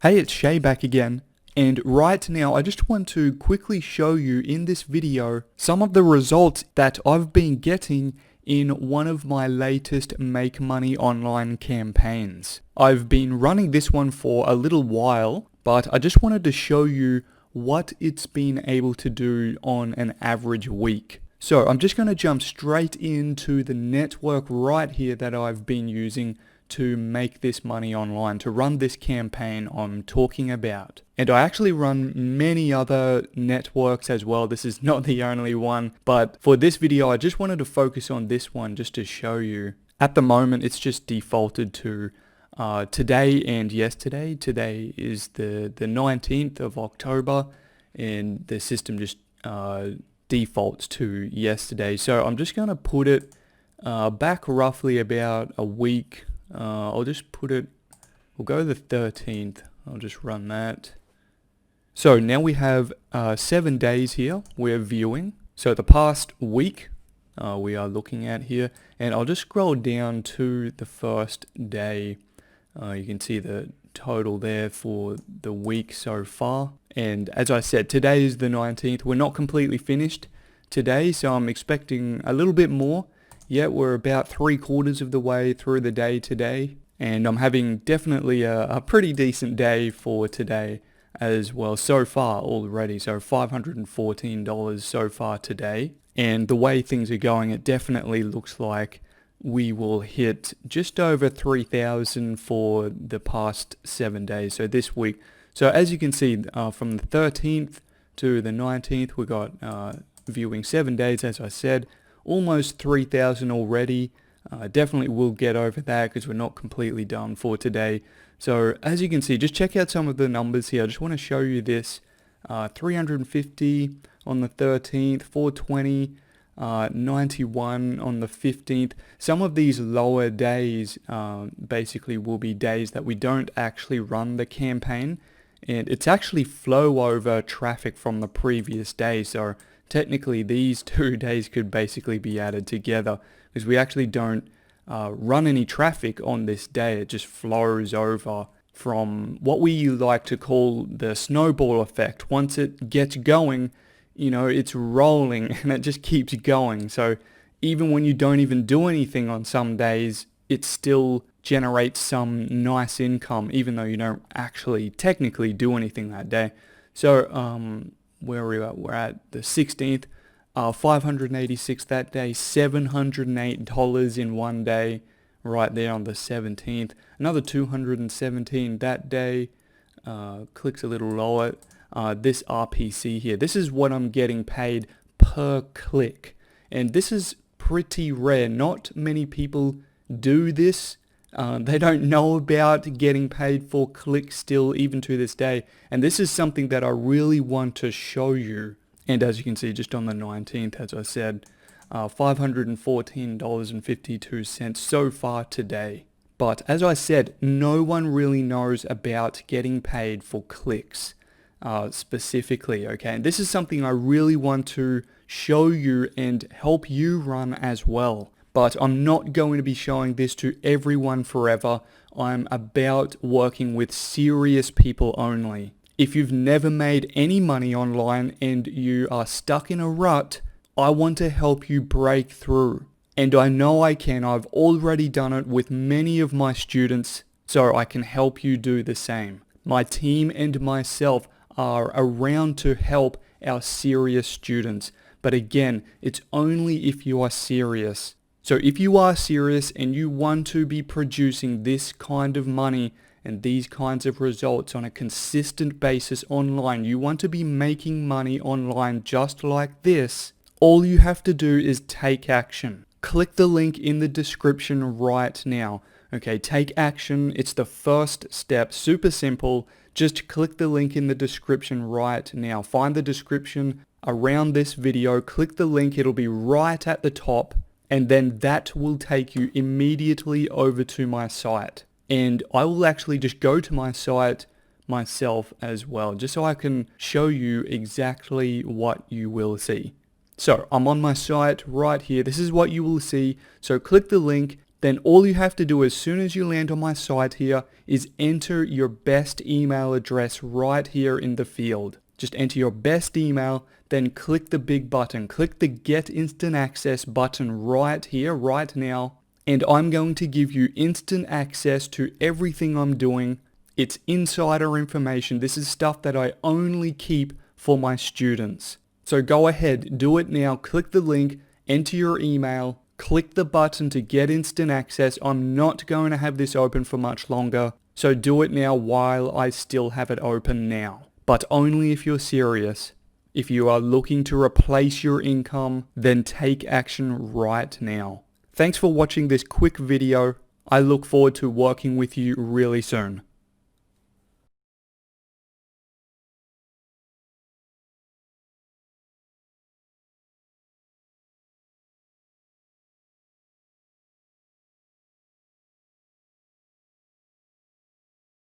Hey, it's Shay back again, and right now I just want to quickly show you in this video some of the results that I've been getting in one of my latest Make Money Online campaigns. I've been running this one for a little while, but I just wanted to show you what it's been able to do on an average week. So I'm just going to jump straight into the network right here that I've been using to make this money online, to run this campaign I'm talking about. And I actually run many other networks as well. This is not the only one, but for this video I just wanted to focus on this one just to show you. At the moment it's just defaulted to today and yesterday. Today is the 19th of October and the system just defaults to yesterday. So I'm just going to put it back roughly about a week. I'll just put it, we'll go the 13th. I'll just run that. So now we have 7 days here we're viewing. So the past week we are looking at here, and I'll just scroll down to the first day. You can see the total there for the week so far. And as I said, today is the 19th. We're not completely finished today, so I'm expecting a little bit more. Yeah, we're about 3/4 of the way through the day today, and I'm having definitely a pretty decent day for today as well so far already. So $514 so far today, and the way things are going, it definitely looks like we will hit just over 3,000 for the past 7 days, so this week. So as you can see, from the 13th to the 19th, we got viewing 7 days, as I said. Almost 3,000 already. Definitely will get over that because we're not completely done for today. So as you can see, just check out some of the numbers here. I just want to show you this. 350 on the 13th, 420, 91 on the 15th. Some of these lower days basically will be days that we don't actually run the campaign, and it's actually flow over traffic from the previous day. So technically these 2 days could basically be added together because we actually don't run any traffic on this day. It just flows over from what we like to call the snowball effect. Once it gets going, you know, it's rolling and it just keeps going. So even when you don't even do anything on some days, it still generates some nice income even though you don't actually technically do anything that day. So where are we at? We're at the 16th, 586 that day, $708 in one day, right there on the 17th. Another 217 that day. Clicks a little lower. This RPC here, this is what I'm getting paid per click, and this is pretty rare. Not many people do this. They don't know about getting paid for clicks still, even to this day. And this is something that I really want to show you. And as you can see, just on the 19th, as I said, $514.52 so far today. But as I said, no one really knows about getting paid for clicks specifically, okay? And this is something I really want to show you and help you run as well. But I'm not going to be showing this to everyone forever. I'm about working with serious people only. If you've never made any money online and you are stuck in a rut, I want to help you break through. And I know I can. I've already done it with many of my students, so I can help you do the same. My team and myself are around to help our serious students. But again, it's only if you are serious. So if you are serious and you want to be producing this kind of money and these kinds of results on a consistent basis online, you want to be making money online just like this, all you have to do is take action. Click the link in the description right now. Okay, take action. It's the first step. Super simple. Just click the link in the description right now. Find the description around this video. Click the link. It'll be right at the top. And then that will take you immediately over to my site. And I will actually just go to my site myself as well, just so I can show you exactly what you will see. So I'm on my site right here. This is what you will see. So click the link then all you have to do as soon as you land on my site here is enter your best email address right here in the field. Just enter your best email, then click the big button. Click the Get Instant Access button right here, right now, and I'm going to give you instant access to everything I'm doing. It's insider information. This is stuff that I only keep for my students. So go ahead, do it now. Click the link, enter your email, click the button to get instant access. I'm not going to have this open for much longer, so do it now while I still have it open now. But only if you're serious. If you are looking to replace your income, then take action right now. Thanks for watching this quick video. I look forward to working with you really soon.